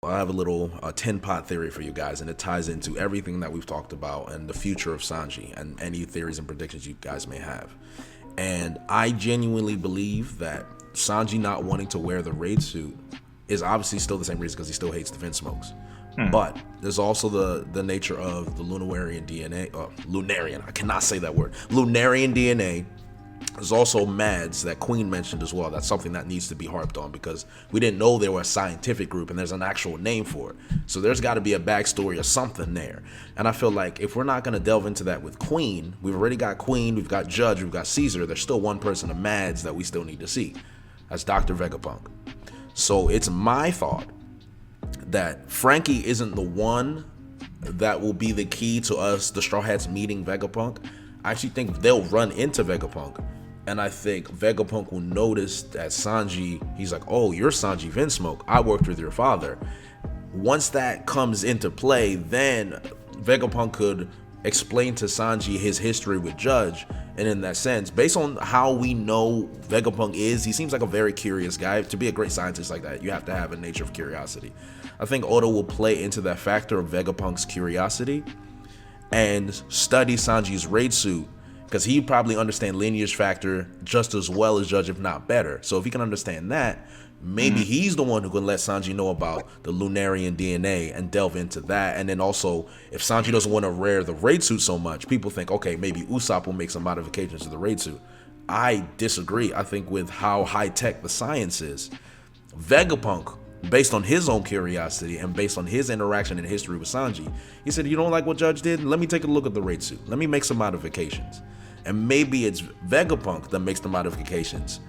I have a little tin pot theory for you guys, and it ties into everything that we've talked about and the future of Sanji and any theories and predictions you guys may have. And I genuinely believe that Sanji not wanting to wear the raid suit is obviously still the same reason, because he still hates the Vinsmokes. But there's also the nature of the Lunarian DNA. Lunarian, I cannot say that word. Lunarian DNA. There's also Mads that Queen mentioned as well. That's something that needs to be harped on, because we didn't know they were a scientific group and there's an actual name for it. So there's got to be a backstory or something there. And I feel like if we're not going to delve into that with Queen, we've already got Queen, we've got Judge, we've got Caesar. There's still one person of Mads that we still need to see. That's Dr. Vegapunk. So it's my thought that Frankie isn't the one that will be the key to us, the Straw Hats, meeting Vegapunk. I actually think they'll run into Vegapunk, and I think Vegapunk will notice that Sanji, he's like, oh, you're Sanji Vinsmoke, I worked with your father. Once that comes into play, then Vegapunk could explain to Sanji his history with Judge. And in that sense, based on how we know Vegapunk is, he seems like a very curious guy. To be a great scientist like that, you have to have a nature of curiosity. I think Oda will play into that factor of Vegapunk's curiosity and study Sanji's raid suit, because he probably understand lineage factor just as well as Judge, if not better. So if he can understand that, maybe he's the one who can let Sanji know about the Lunarian DNA and delve into that. And then also, if Sanji doesn't want to wear the raid suit so much, people think, okay, maybe Usopp will make some modifications to the raid suit. I disagree. I think with how high-tech the science is, Vegapunk, based on his own curiosity and based on his interaction and history with Sanji, he said, you don't like what Judge did? Let me take a look at the raid suit. Let me make some modifications. And maybe it's Vegapunk that makes the modifications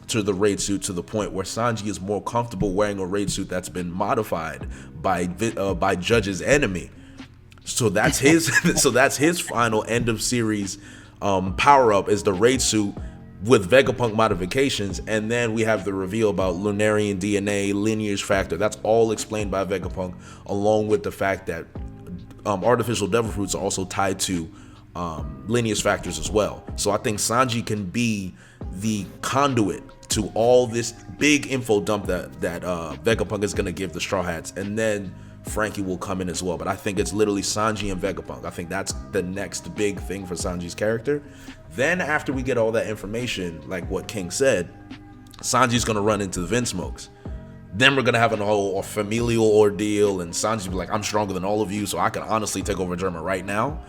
to the raid suit to the point where Sanji is more comfortable wearing a raid suit that's been modified by Judge's enemy. So that's his that's his final end of series power up, is the raid suit with Vegapunk modifications. And then we have the reveal about Lunarian DNA, lineage factor. That's all explained by Vegapunk, along with the fact that artificial devil fruits are also tied to lineage factors as well. So I think Sanji can be the conduit to all this big info dump that Vegapunk is going to give the Straw Hats, and then Frankie will come in as well. But I think it's literally Sanji and Vegapunk. I think that's the next big thing for Sanji's character. Then after we get all that information, like what King said, Sanji's going to run into the Vinsmokes. Then we're going to have a whole familial ordeal, and Sanji will be like, I'm stronger than all of you, so I can honestly take over Germa right now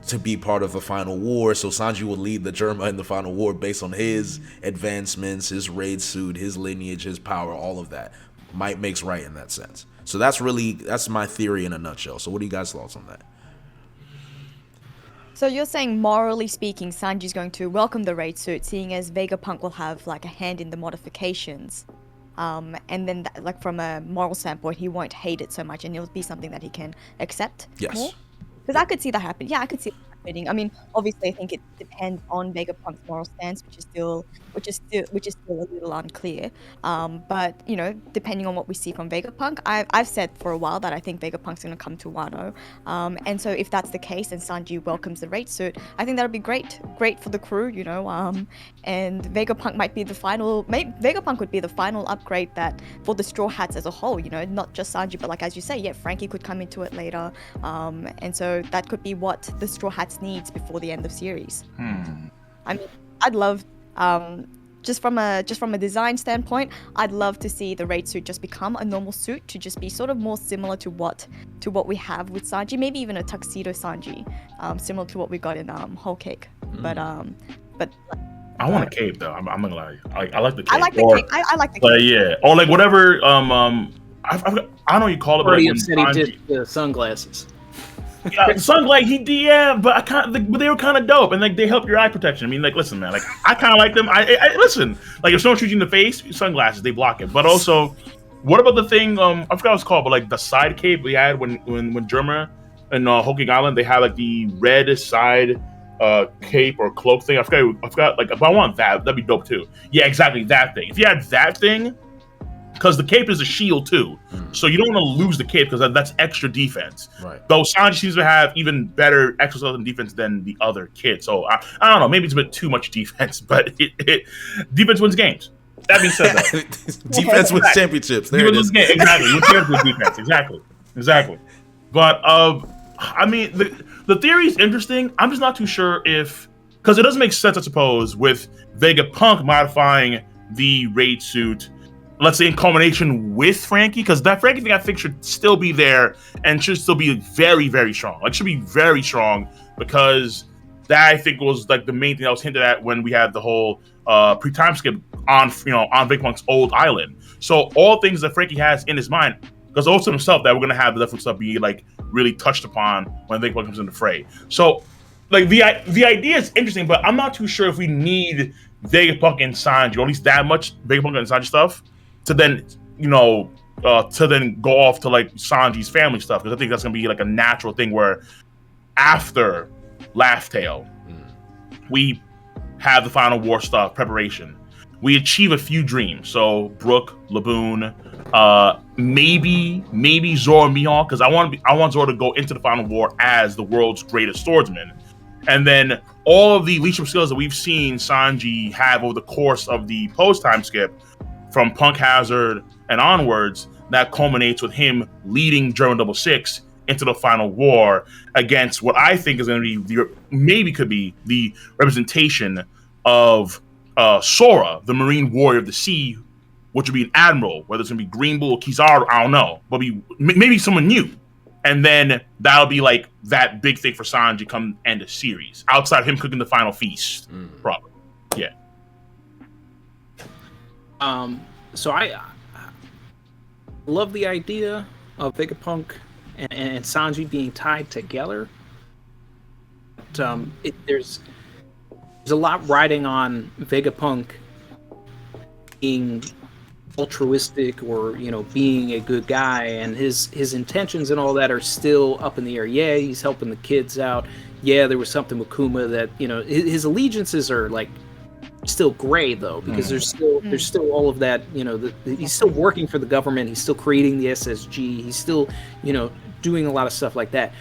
to be part of the final war. So Sanji will lead the Germa in the final war based on his advancements, his raid suit, his lineage, his power, all of that. Might makes right in that sense. So that's my theory in a nutshell. So what are you guys' thoughts on that? So you're saying, morally speaking, Sanji's going to welcome the raid suit, seeing as Vegapunk will have like a hand in the modifications. And then like from a moral standpoint, he won't hate it so much, and it'll be something that he can accept more? Because I could see that happen. Yeah, I could see that happening. I mean, obviously, I think it depends on Vegapunk's moral stance, which is still a little unclear. But you know, depending on what we see from Vegapunk, I've said for a while that I think Vegapunk's going to come to Wano. And so if that's the case, and Sanji welcomes the raid suit, I think that'll be great for the crew. You know, and Vegapunk might be the final. Vegapunk would be the final upgrade that for the Straw Hats as a whole. You know, not just Sanji, but like as you say, yeah, Frankie could come into it later. And so that could be what the Straw Hats needs before the end of series. I mean, I'd love, just from a design standpoint, I'd love to see the raid suit just become a normal suit, to just be sort of more similar to what we have with Sanji, maybe even a tuxedo Sanji, similar to what we got in Whole Cake. But I want a cape though. I'm not gonna lie. I like the cape. I like the cape. I like the cape. Yeah, or like whatever. I don't know what you call it. Already but upset he did the sunglasses. Yeah, sunglasses, but they were kind of dope, and like they help your eye protection. I mean, like, listen, man, like I kind of like them. I listen, like if someone shoots you in the face, sunglasses, they block it. But also, what about the thing? I forgot what it's called, but like the side cape we had when Germa and Whole Cake Island, they had like the red side cape or cloak thing. I forgot. Like, if I want that, that'd be dope too. Yeah, exactly, that thing. If you had that thing. Because the cape is a shield too, so you don't want to lose the cape because that's extra defense. Right. Though Sanji seems to have even better extra stealth defense than the other kid, so I don't know. Maybe it's a bit too much defense, but defense wins games. That being said, though, defense wins championships. There it is. Exactly. With defense. Exactly. But I mean, the theory is interesting. I'm just not too sure because it doesn't make sense, I suppose, with Vegapunk modifying the raid suit, let's say in combination with Frankie, because that Frankie thing I think should still be there and should still be very, very strong. Like, should be very strong, because that I think was like the main thing that was hinted at when we had the whole pre-time skip on Vegapunk's old island. So all things that Frankie has in his mind, because also himself, that we're gonna have the different stuff be like really touched upon when Vegapunk comes into the fray. So like the idea is interesting, but I'm not too sure if we need Vegapunk and Sanji, or at least that much Vegapunk and Sanji stuff, to then go off to like Sanji's family stuff, because I think that's gonna be like a natural thing where after Laugh Tale, we have the final war stuff preparation. We achieve a few dreams. So Brook, Laboon, maybe Zoro and Mihawk, because I want Zoro to go into the final war as the world's greatest swordsman. And then all of the leadership skills that we've seen Sanji have over the course of the post-time skip, from Punk Hazard and onwards, that culminates with him leading German 66 into the final war against what I think is going to be could be the representation of Sora, the Marine Warrior of the Sea, which would be an admiral, whether it's going to be Green Bull or Kizaru, I don't know, but maybe someone new. And then that'll be like that big thing for Sanji come end of series, outside of him cooking the final feast, probably. Yeah. So I love the idea of Vegapunk and Sanji being tied together. But, there's a lot riding on Vegapunk being altruistic, or being a good guy, and his intentions and all that are still up in the air. Yeah, he's helping the kids out. Yeah, there was something with Kuma that his allegiances are like still gray, though, because there's still all of that. He's still working for the government. He's still creating the SSG. He's still doing a lot of stuff like that.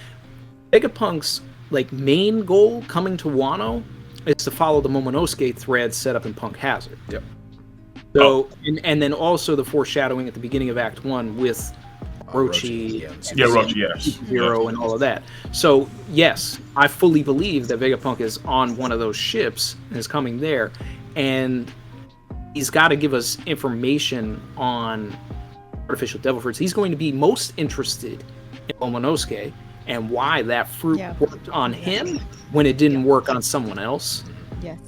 Vegapunk's like main goal coming to Wano is to follow the Momonosuke thread set up in Punk Hazard. Yep. So, and then also the foreshadowing at the beginning of Act 1 with Rochi, Rochi, yes. Hero, and all of that. So, yes, I fully believe that Vegapunk is on one of those ships and is coming there, and he's got to give us information on artificial devil fruits. He's going to be most interested in Momonosuke and why that fruit worked on him when it didn't work on someone else. Yes.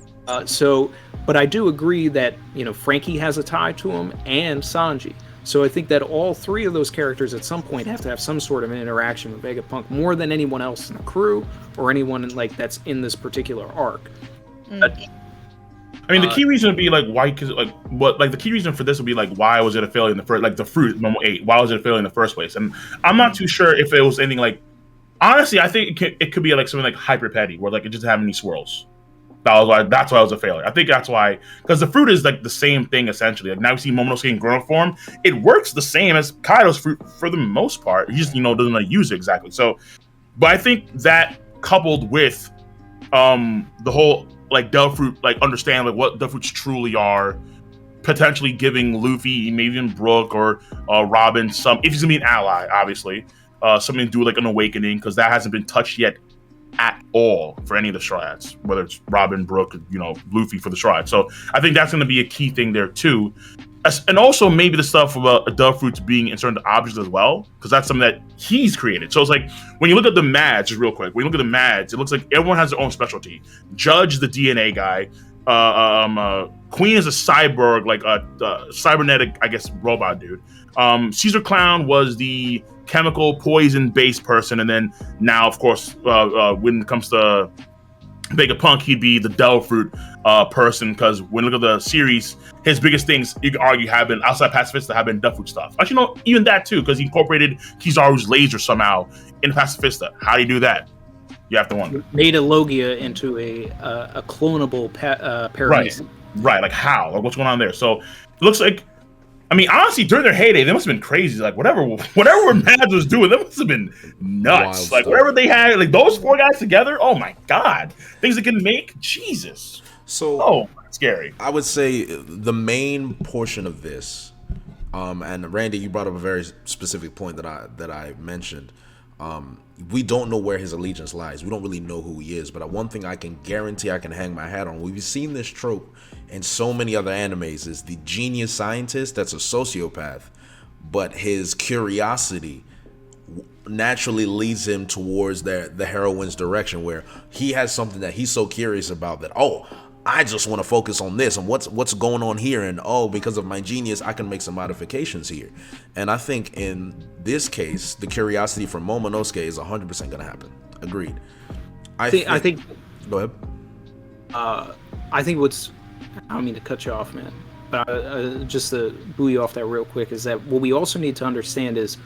But I do agree that Frankie has a tie to him, and Sanji. So I think that all three of those characters at some point have to have some sort of an interaction with Vegapunk, more than anyone else in the crew or anyone that's in this particular arc. I mean, the key reason would be like why, because the key reason for this would be like why was it a failure in the first, like the fruit Momo 8? Why was it a failure in the first place? And I'm not too sure if it was anything like. Honestly, I think it could be like something like hyper petty, where like it just didn't have any swirls. That's why it was a failure. I think that's why, because the fruit is like the same thing essentially. Like now we see Momonosuke in grown form. It works the same as Kaido's fruit for the most part. He just doesn't like use it exactly. So, but I think that coupled with the whole like Devil Fruit, like understand like what Devil Fruits truly are, potentially giving Luffy, maybe even Brook or Robin some, if he's gonna be an ally, obviously, something to do with like an awakening, because that hasn't been touched yet at all for any of the Striads, whether it's Robin, Brook, Luffy for the Striads. So I think that's going to be a key thing there too, and also maybe the stuff about Devil Fruits being inserted into objects as well, because that's something that he's created. So it's like when you look at the Mads, just real quick, when you look at the Mads, it looks like everyone has their own specialty. Judge, the DNA guy, Queen is a cyborg, like a cybernetic, I guess, robot dude. Caesar Clown was the chemical poison based person, and then now of course when it comes to Vegapunk, he'd be the Devil Fruit person, because when you look at the series, his biggest things you could argue have been outside Pacifista have been Devil Fruit stuff. Actually, no, even that too, because he incorporated Kizaru's laser somehow in Pacifista. How do you do that? You have to wonder. Made a Logia into a clonable Paramecium. Right, like how? Like what's going on there? So it looks like, I mean, honestly, during their heyday, they must have been crazy. Like whatever Mads was doing, that must have been nuts. Like whatever they had, like those four guys together. Oh my god, things they can make. Jesus. So scary. I would say the main portion of this, and Randy, you brought up a very specific point that I mentioned. We don't know where his allegiance lies. We don't really know who he is. But one thing I can guarantee I can hang my hat on, we've seen this trope in so many other animes, is the genius scientist that's a sociopath, but his curiosity naturally leads him towards the heroine's direction, where he has something that he's so curious about that, oh, I just want to focus on this and what's going on here, and oh, because of my genius I can make some modifications here. And I think in this case the curiosity from Momonosuke is 100% going to happen. Agreed. I think go ahead. I think what's, I don't mean to cut you off, man, but just to buoy off that real quick, is that what we also need to understand is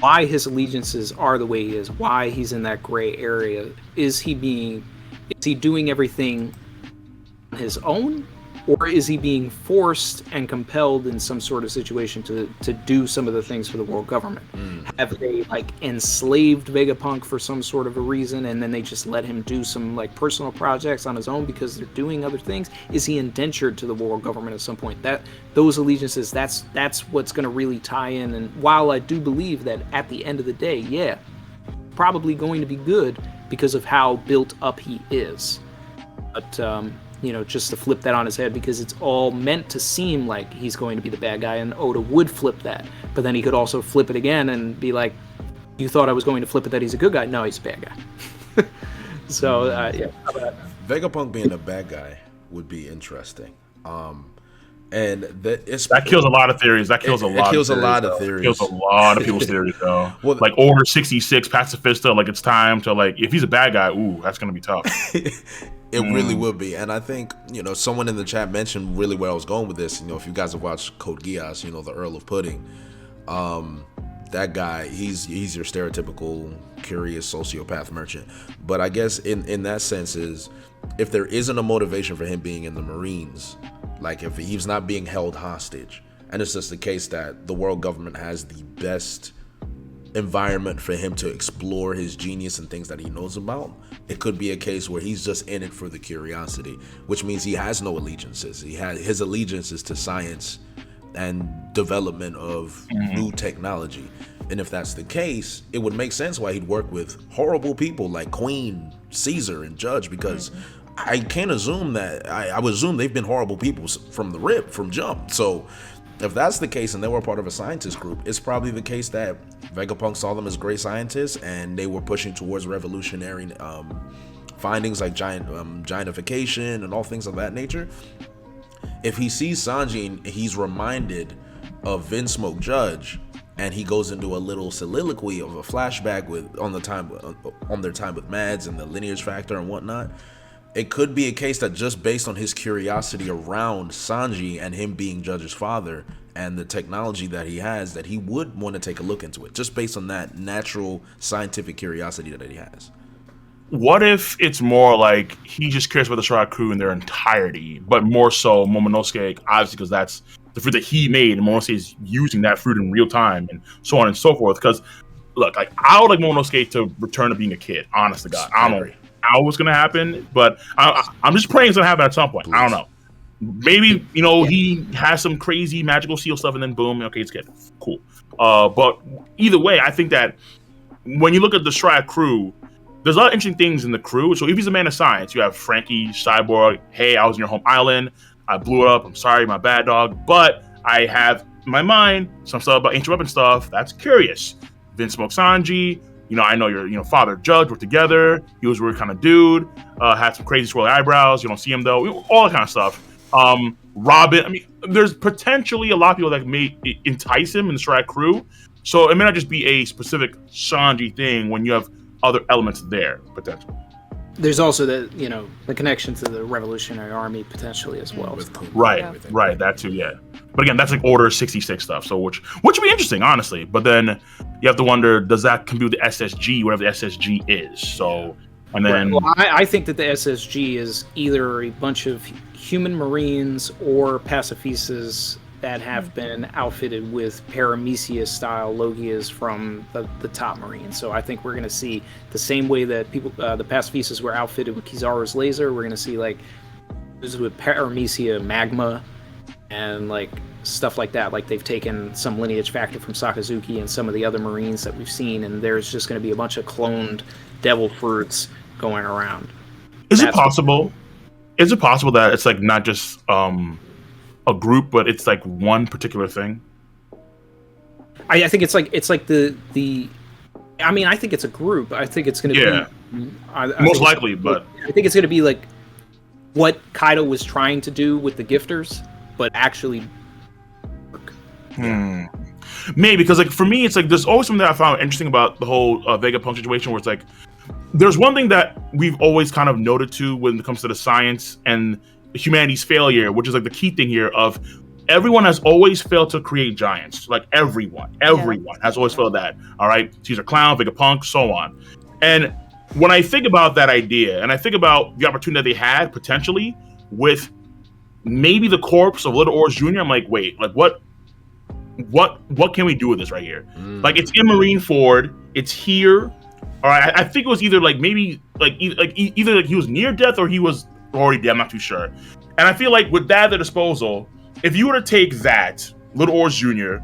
why his allegiances are the way he is, why he's in that gray area. Is he doing everything on his own, or is he being forced and compelled in some sort of situation to do some of the things for the world government? Have they like enslaved Vegapunk for some sort of a reason, and then they just let him do some like personal projects on his own because they're doing other things? Is he indentured to the world government at some point? Those allegiances, that's what's going to really tie in. And while I do believe that at the end of the day, yeah, probably going to be good because of how built up he is, but just to flip that on his head, because it's all meant to seem like he's going to be the bad guy, and Oda would flip that, but then he could also flip it again and be like, you thought I was going to flip it that he's a good guy? No, he's a bad guy. So yeah, Vegapunk being a bad guy would be interesting. And that kills a lot of theories. That kills a lot of theories. Kills a lot of people's theories, though. Well, like Order 66, Pacifista, like it's time to, like, if he's a bad guy, ooh, that's gonna be tough. It really will be. And I think, someone in the chat mentioned really where I was going with this. If you guys have watched Code Geass, the Earl of Pudding, that guy, he's your stereotypical curious sociopath merchant. But I guess in that sense is, if there isn't a motivation for him being in the Marines, like if he's not being held hostage, and it's just the case that the world government has the best environment for him to explore his genius and things that he knows about, it could be a case where he's just in it for the curiosity, which means he has no allegiances. His allegiance is to science and development of new technology. And if that's the case, it would make sense why he'd work with horrible people like Queen, Caesar, and Judge, because I can't assume that, I would assume they've been horrible people from jump. So if that's the case and they were part of a scientist group, it's probably the case that Vegapunk saw them as great scientists and they were pushing towards revolutionary findings like giantification and all things of that nature. If he sees Sanji and he's reminded of Vinsmoke Judge, and he goes into a little soliloquy of a flashback on their time with Mads and the lineage factor and whatnot, it could be a case that just based on his curiosity around Sanji and him being Judge's father and the technology that he has, that he would want to take a look into it, just based on that natural scientific curiosity that he has. What if it's more like he just cares about the Shroud Crew in their entirety, but more so Momonosuke, obviously, because that's the fruit that he made, and Momonosuke is using that fruit in real time, and so on and so forth. Because, look, like, I would like Momonosuke to return to being a kid, honest to God. I don't know how it's going to happen, but I'm just praying it's going to happen at some point. Please. I don't know. Maybe, he has some crazy magical seal stuff, and then boom, okay, it's good. Cool. But either way, I think that when you look at the Shroud Crew, there's a lot of interesting things in the crew. So if he's a man of science, you have Frankie, Cyborg, hey, I was in your home island, I blew it up, I'm sorry, my bad, dog. But I have in my mind some stuff about ancient weapon stuff that's curious. Vinsmoke Sanji, I know your father Judge were together. He was a weird kind of dude. Had some crazy swirly eyebrows. You don't see him though. All that kind of stuff. Robin. I mean, there's potentially a lot of people that may entice him in the Shroud Crew. So it may not just be a specific Sanji thing when you have other elements there potentially. There's also the connection to the Revolutionary Army potentially as well. Right, that too, yeah. But again, that's like Order 66 stuff, so which would be interesting, honestly. But then you have to wonder, does that compute the SSG, whatever the SSG is? So, and then I think that the SSG is either a bunch of human Marines or pacifistas that have been outfitted with Paramecia-style Logias from the top Marines. So I think we're going to see the same way that the pacifistas were outfitted with Kizaru's laser. We're going to see like with paramecia magma and like stuff like that. Like they've taken some lineage factor from Sakazuki and some of the other Marines that we've seen, and there's just going to be a bunch of cloned devil fruits going around. Is it possible? Is it possible that it's like not just a group, but it's like one particular thing? I think it's like the. I mean, I think it's a group. I think it's going to be most likely, but I think it's going to be like what Kaido was trying to do with the gifters, but actually work. Maybe because like for me, it's like there's always something that I found interesting about the whole Vegapunk situation, where it's like there's one thing that we've always kind of noted to when it comes to the science and humanity's failure, which is like the key thing here of everyone has always failed to create giants. Like everyone has always failed that. All right, Caesar Clown, Vegapunk, so on. And when I think about that idea, and I think about the opportunity they had potentially with maybe the corpse of Little Oars Jr., I'm like, wait, like what can we do with this right here? Like it's in Marineford, it's here. All right, I think it was either like maybe like either like he was near death or he was already dead. I'm not too sure. And I feel like with that at their disposal, if you were to take that Little Oars Jr.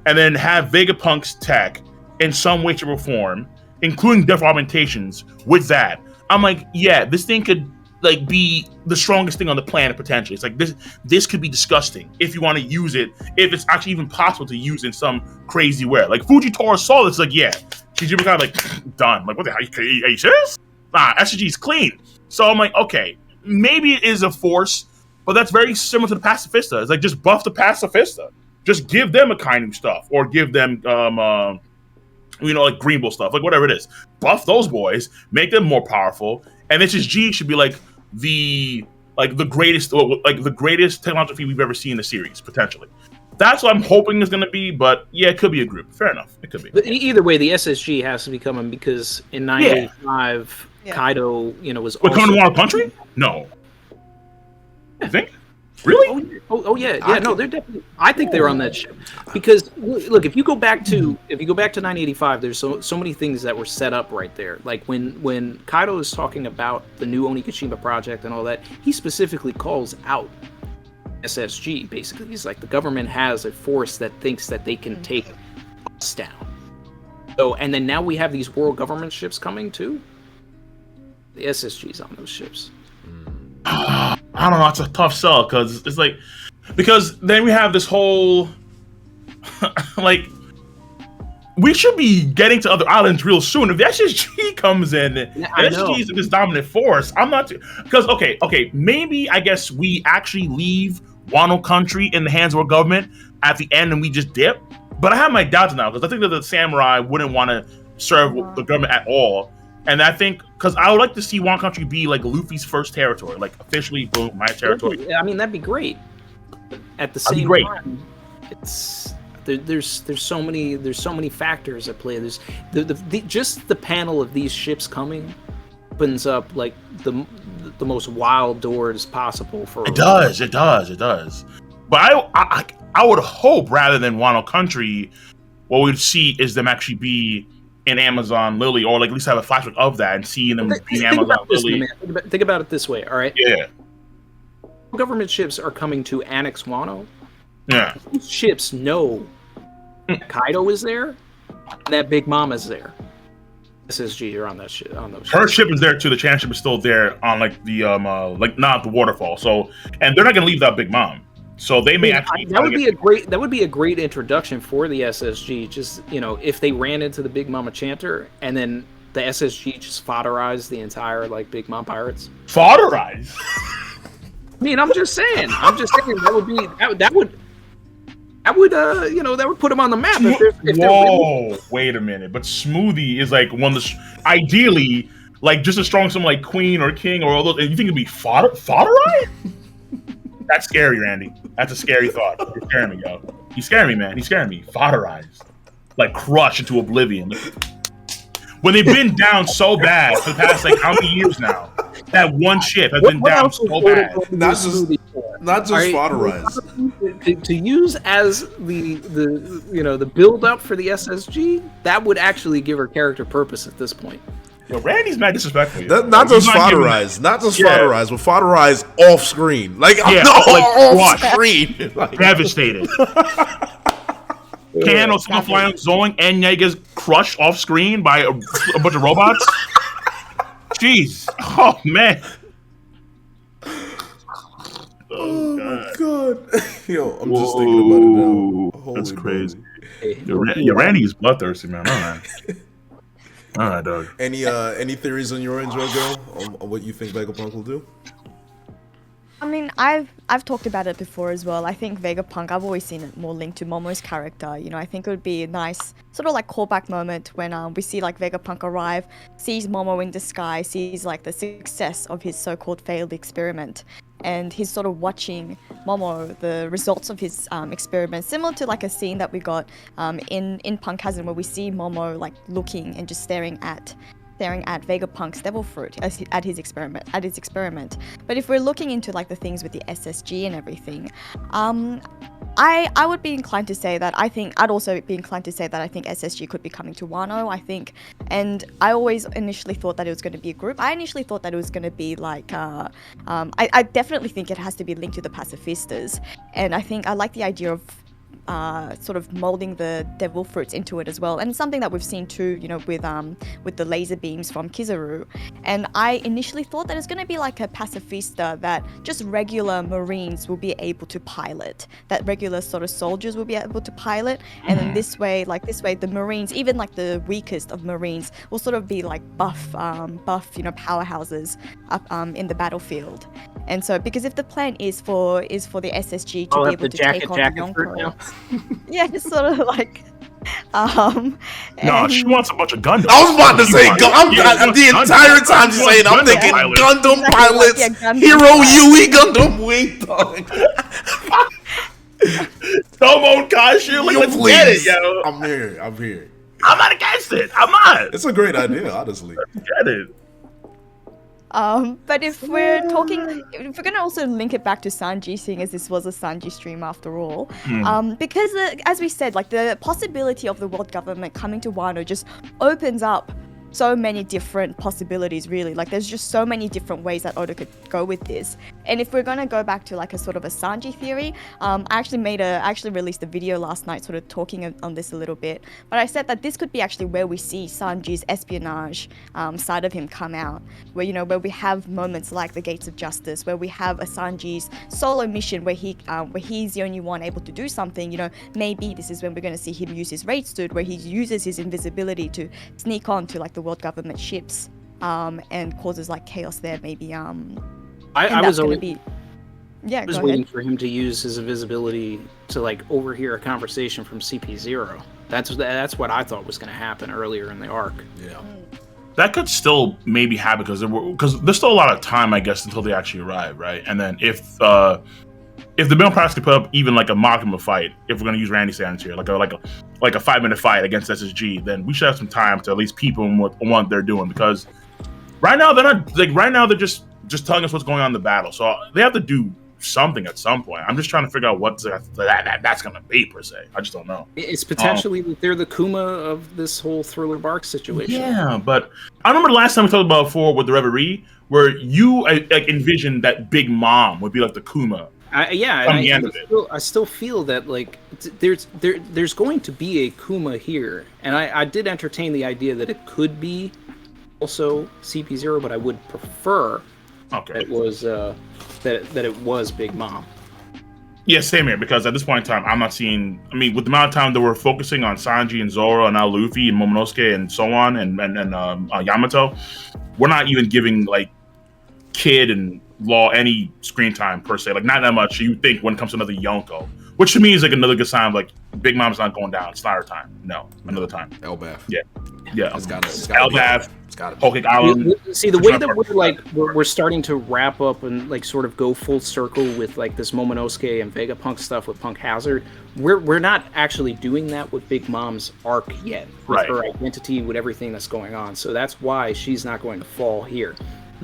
and then have Vegapunk's tech in some way, shape, or form, including death augmentations with that, I'm like, yeah, this thing could like be the strongest thing on the planet potentially. It's like this could be disgusting if you want to use it, if it's actually even possible to use in some crazy way. Like Fujitora saw this, like, yeah, she's kind of like done. Like, what the hell? Are you serious? Nah, SSG's clean. So I'm like, okay, maybe it is a force, but that's very similar to the Pacifista. It's like just buff the Pacifista. Just give them a kind of stuff, or give them like Green Bull stuff, like whatever it is. Buff those boys, make them more powerful, and SSG should be like the greatest technological feat we've ever seen in the series, potentially. That's what I'm hoping is going to be, but yeah, it could be a group. Fair enough, it could be. But either way, the SSG has to be coming because in 985, Kaido, was also coming to Wano Country. No, I think. Really? Oh yeah. No, they're definitely. I think they're on that ship because look, if you go back to 985, there's so many things that were set up right there. Like when Kaido is talking about the new Onigashima project and all that, he specifically calls out SSG. Basically, he's like, the government has a force that thinks that they can take us down. So, and then now we have these world government ships coming too. The SSG's on those ships. I don't know. It's a tough sell because it's like, because then we have this whole like we should be getting to other islands real soon. If the SSG comes in, SSG is this dominant force. I'm not because okay, maybe I guess we actually leave Wano Country in the hands of our government at the end and we just dip. But I have my doubts now because I think that the samurai wouldn't want to serve the government at all. And I think, because I would like to see Wano Country be like Luffy's first territory, like officially, boom, my territory. I mean, that'd be great. At the same time, it's there's so many factors at play. There's just the panel of these ships coming opens up like the most wild doors possible for. It does. But I would hope rather than Wano Country, what we'd see is them actually be in Amazon Lily, or like at least have a flashback of that and seeing them in Amazon Lily. Think about it this way, all right? Yeah. Government ships are coming to annex Wano. Yeah. These ships know Kaido is there, and that Big Mama's there. SSG are on that shit. On those. Her ship is there too. The Chan ship is still there on like the like not the waterfall. So, and they're not gonna leave that Big Mom. So they may actually. That would be a great introduction for the SSG. Just if they ran into the Big Mama Chanter and then the SSG just fodderized the entire like Big Mom pirates. Fodderized. I mean, I'm just saying that would put them on the map. Whoa, wait a minute. But Smoothie is like one of the ideally like just as strong as some like Queen or King or all those. And you think it'd be fodderized? That's scary, Randy. That's a scary thought. You're scaring me, yo. He's scaring me, man. He's scaring me. Fodderized. Like crushed into oblivion. When they've been down so bad for the past like how many years now? That one ship has been down so bad. Not just fodderized. To use as the build up for the SSG, that would actually give her character purpose at this point. Yo, Randy's mad disrespectful. Not just fodderized, but fodderized off screen. Like, off screen. Like, devastated. Kano, Sunflying, Zoing, and Yega's crushed off screen by a bunch of robots. Jeez. Oh, man. Oh god. Yo, I'm just thinking about it now. Holy that's crazy. Yo, Randy's bloodthirsty, man. All right. All right, dog. Any theories on your end, Jojo, on what you think Vegapunk will do? I mean, I've talked about it before as well. I think Vegapunk, I've always seen it more linked to Momo's character. You know, I think it would be a nice sort of like callback moment when we see like Vegapunk arrive, sees Momo in disguise, sees like the success of his so-called failed experiment, and he's sort of watching Momo, the results of his experiment, similar to like a scene that we got in Punk Hazard, where we see Momo like looking and just staring at Vegapunk's devil fruit at his experiment. But if we're looking into like the things with the SSG and everything, I would be inclined to say that I'd also be inclined to say that I think SSG could be coming to Wano. I think, and I always initially thought that it was going to be a group. I initially thought that it was going to be like I definitely think it has to be linked to the pacifistas, and I think I like the idea of sort of molding the devil fruits into it as well, and it's something that we've seen too, you know, with the laser beams from Kizaru. And I initially thought that it's going to be like a pacifista that just regular Marines will be able to pilot, that regular sort of soldiers will be able to pilot, and then this way the Marines, even like the weakest of Marines, will sort of be like buff, you know, powerhouses up in the battlefield. And so, because if the plan is for the SSG to be able to take on the Yonko, yeah, it's sort of like, no, she wants a bunch of Gundam. I was about to say, the entire time she's saying, I'm thinking Gundam pilots, Hero Yui Gundam Wing Dog. Tomo Kashi, let's get it, yo. I'm here. I'm not against it. I'm not. It's a great idea, honestly. Get it. But if we're gonna also link it back to Sanji, seeing as this was a Sanji stream after all, because as we said, like the possibility of the world government coming to Wano just opens up so many different possibilities, really. Like there's just so many different ways that Oda could go with this. And if we're gonna go back to like a sort of a Sanji theory, I actually released a video last night sort of talking on this a little bit, but I said that this could be actually where we see Sanji's espionage side of him come out, where, you know, where we have moments like the Gates of Justice, where we have a Sanji's solo mission where he's the only one able to do something. You know, maybe this is when we're going to see him use his raid suit, where he uses his invisibility to sneak on to like the world government ships and causes like chaos there, maybe. I was always waiting ahead. for him to use his invisibility to like overhear a conversation from CP0. That's what I thought was going to happen earlier in the arc. Yeah. That could still maybe happen because there's still a lot of time, I guess, until they actually arrive, right? And then if the Middle Press could put up even like a Makima fight, if we're gonna use Randy standards here, like a 5-minute fight against SSG, then we should have some time to at least peep on what they're doing, because right now they're just telling us what's going on in the battle, so they have to do something at some point. I'm just trying to figure out what that's gonna be per se. I just don't know. It's potentially that they're the Kuma of this whole Thriller Bark situation. Yeah, but I remember the last time we talked about before with the Reverie, where you like envisioned that Big Mom would be like the Kuma. I still feel that like there's going to be a Kuma here, and I did entertain the idea that it could be also CP0, but I would prefer that it was that it was Big Mom. Yeah, same here, because at this point in time, I'm not seeing. I mean, with the amount of time that we're focusing on Sanji and Zoro and now Luffy and Momonosuke and so on and Yamato, we're not even giving like Kid and Law any screen time per se, like not that much. You think when it comes to another Yonko, which to me is like another good sign of like Big Mom's not going down. It's not her time. No, another time. Elbaf. Yeah. It's got Elbaf. It's got Poke Island. See, the way that we're starting to wrap up and like sort of go full circle with like this Momonosuke and Vegapunk stuff with Punk Hazard. We're not actually doing that with Big Mom's arc yet. Right. With her identity, with everything that's going on. So that's why she's not going to fall here.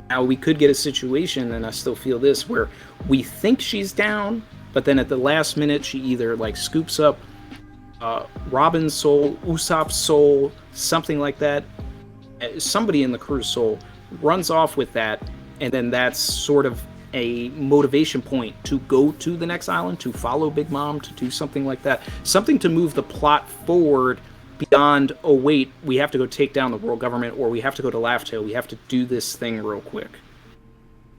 Now, we could get a situation, and I still feel this, where we think she's down, but then at the last minute, she either like scoops up Robin's soul, Usopp's soul, something like that, somebody in the crew's soul runs off with that, and then that's sort of a motivation point to go to the next island, to follow Big Mom, to do something like that. Something to move the plot forward beyond, oh wait, we have to go take down the world government, or we have to go to Laugh Tale, we have to do this thing real quick.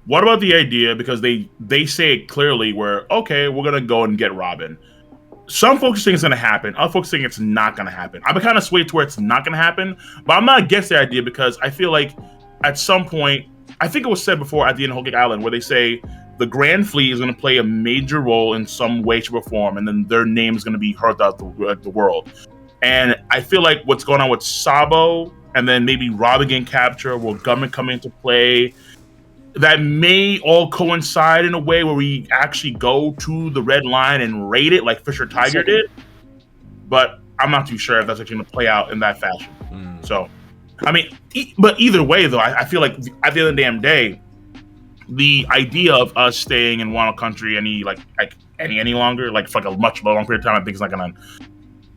What about the idea, because they say it clearly, where, okay, we're going to go and get Robin. Some folks think it's going to happen. Other folks think it's not going to happen. I've been kind of swayed to where it's not going to happen, but I'm not against the idea, because I feel like at some point, I think it was said before at the end of Whole Cake Island, where they say the Grand Fleet is going to play a major role in some way, shape, or form, and then their name is going to be heard throughout the world. And I feel like what's going on with Sabo, and then maybe Robin getting captured, will government come into play, that may all coincide in a way where we actually go to the Red Line and raid it like Fisher Tiger did. But I'm not too sure if that's actually going to play out in that fashion. So, I mean, but either way, though, I feel like at the end of the damn day, the idea of us staying in Wano country any longer, like for like a much longer period of time, I think it's not going to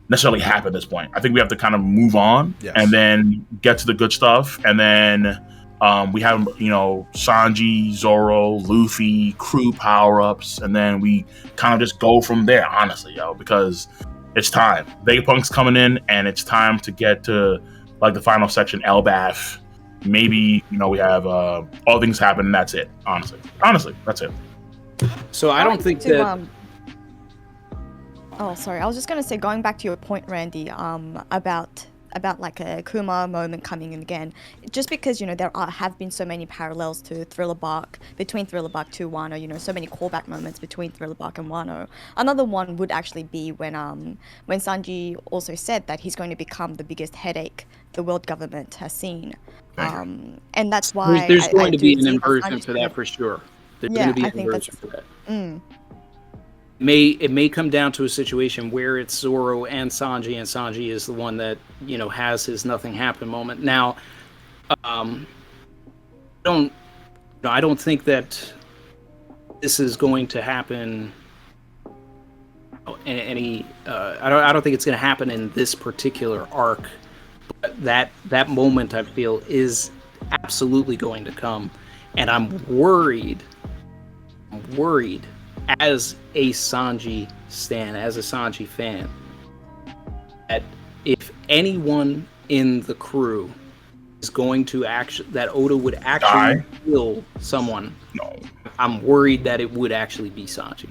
necessarily happen at this point. I think we have to kind of move on and then get to the good stuff, and then we have, Sanji, Zoro, Luffy, crew power-ups, and then we kind of just go from there, honestly, because it's time. Vegapunk's coming in, and it's time to get to like the final section, Elbaf. Maybe, we have all things happen, and that's it. Honestly, that's it. So I don't think that. Oh, sorry. I was just gonna say, going back to your point, Randy, about like a Kuma moment coming in again. Just because there have been so many parallels to Thriller Bark, between Thriller Bark to Wano. So many callback moments between Thriller Bark and Wano. Another one would actually be when Sanji also said that he's going to become the biggest headache the world government has seen. And that's why there's going to be an inversion for that, for sure. There's going to be an inversion for that. It may come down to a situation where it's Zoro and Sanji is the one that has his nothing happen moment. Now, I don't think that this is going to happen. I don't think it's going to happen in this particular arc. But that moment, I feel, is absolutely going to come, and I'm worried as a Sanji stan, as a Sanji fan, that if anyone in the crew is going to that Oda would actually kill someone, I'm worried that it would actually be Sanji.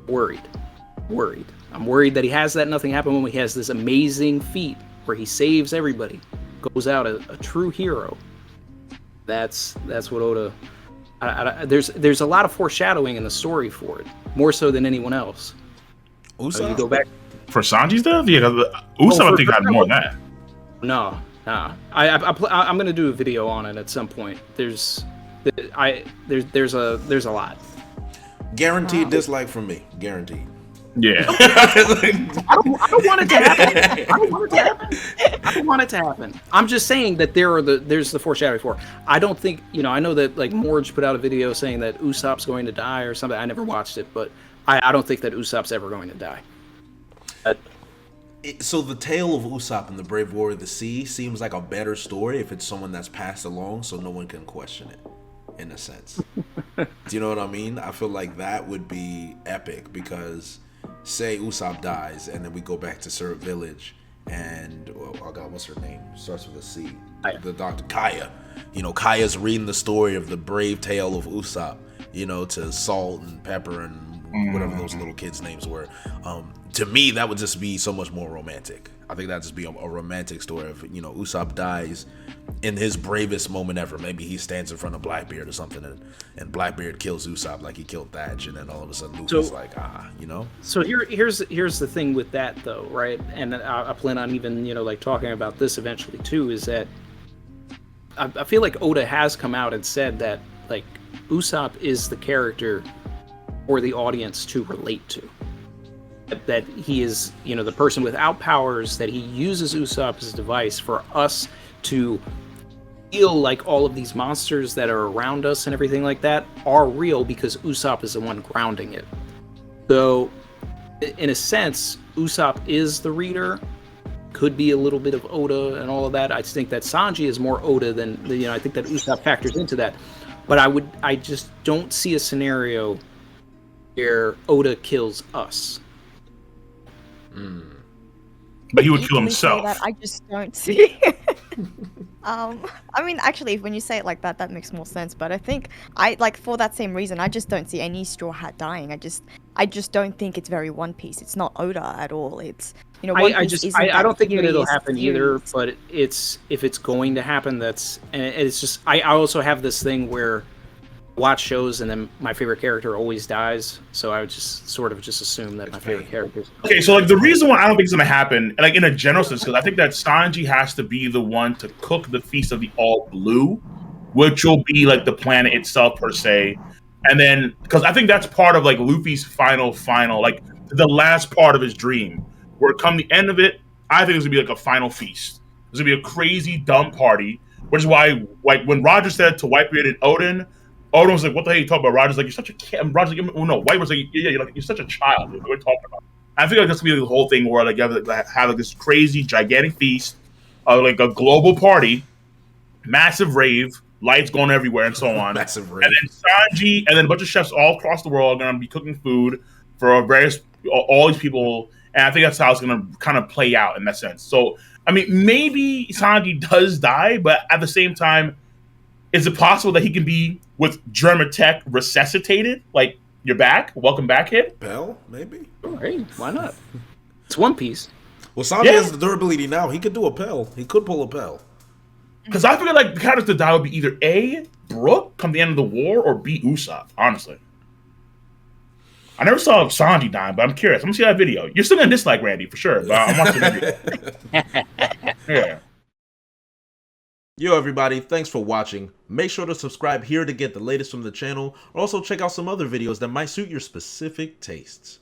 Worried. I'm worried that he has that nothing happen when he has this amazing feat where he saves everybody, goes out a true hero. That's what Oda. There's a lot of foreshadowing in the story for it, more so than anyone else. Usopp? You go back for Sanji stuff, Usopp I think had more than that. No. I'm gonna do a video on it at some point. There's a lot. Guaranteed dislike from me. Guaranteed. Yeah. I don't want it to happen. I don't want it to happen. I'm just saying that there's the foreshadowing for. I don't think, I know that like Morge put out a video saying that Usopp's going to die or something. I never watched it, but I don't think that Usopp's ever going to die. So the tale of Usopp and the Brave Warrior of the Sea seems like a better story if it's someone that's passed along so no one can question it, in a sense. Do you know what I mean? I feel like that would be epic, because say Usopp dies and then we go back to Syrup Village and what's her name? Starts with a C. The Dr. Kaya. Kaya's reading the story of the brave tale of Usopp, to Salt and Pepper and whatever those little kids' names were. To me, that would just be so much more romantic. I think that'd just be a romantic story of, Usopp dies in his bravest moment ever. Maybe he stands in front of Blackbeard or something, and Blackbeard kills Usopp like he killed Thatch, and then all of a sudden Luffy's So here's the thing with that, though, right? And I plan on even, talking about this eventually, too, is that I feel like Oda has come out and said that, like, Usopp is the character for the audience to relate to. That he is, the person without powers, that he uses Usopp as a device for us to feel like all of these monsters that are around us and everything like that are real, because Usopp is the one grounding it. So, in a sense, Usopp is the reader, could be a little bit of Oda and all of that. I just think that Sanji is more Oda than I think that Usopp factors into that. But I just don't see a scenario where Oda kills us. But he would kill Equally say himself. that, I just don't see. I mean, actually, when you say it like that, that makes more sense. But I think for that same reason, I just don't see any Straw Hat dying. I just don't think it's very One Piece. It's not Oda at all. It's One Piece I don't think that it'll serious happen either. series. But if it's going to happen, it's just I also have this thing where I watch shows and then my favorite character always dies, so I would just sort of just assume that my favorite characters. Okay, so like the reason why I don't think it's gonna happen, like in a general sense, because I think that Sanji has to be the one to cook the Feast of the All Blue, which will be like the planet itself per se, and then because I think that's part of like Luffy's final, like the last part of his dream, where come the end of it, I think it's gonna be like a final feast. It's gonna be a crazy dumb party, which is why like when Roger said to Whitebeard and Odin was like, "What the hell are you talking about?" Roger's like, "You're such a kid." And Roger's like, "Oh no." White was like, "Yeah, you're such a child. What are you talking about?" I feel like that's gonna be the whole thing where like you have like this crazy, gigantic feast, like a global party, massive rave, lights going everywhere, and so on. Massive rave. And then Sanji, and then a bunch of chefs all across the world are gonna be cooking food for all these people, and I think that's how it's gonna kind of play out in that sense. So, I mean, maybe Sanji does die, but at the same time, is it possible that he can be with German tech resuscitated? Like, you're back, welcome back, kid. Pell, maybe. Oh, hey, why not? It's One Piece. Well, Sanji has the durability now. He could do a Pell. He could pull a Pell. Because I feel like the characters to die would be either A, Brook come the end of the war, or B, Usopp, honestly. I never saw Sanji dying, but I'm curious. I'm gonna see that video. You're still gonna dislike Randy for sure, but I'm watching the video. Yeah. Yo, everybody, thanks for watching. Make sure to subscribe here to get the latest from the channel. Also, check out some other videos that might suit your specific tastes.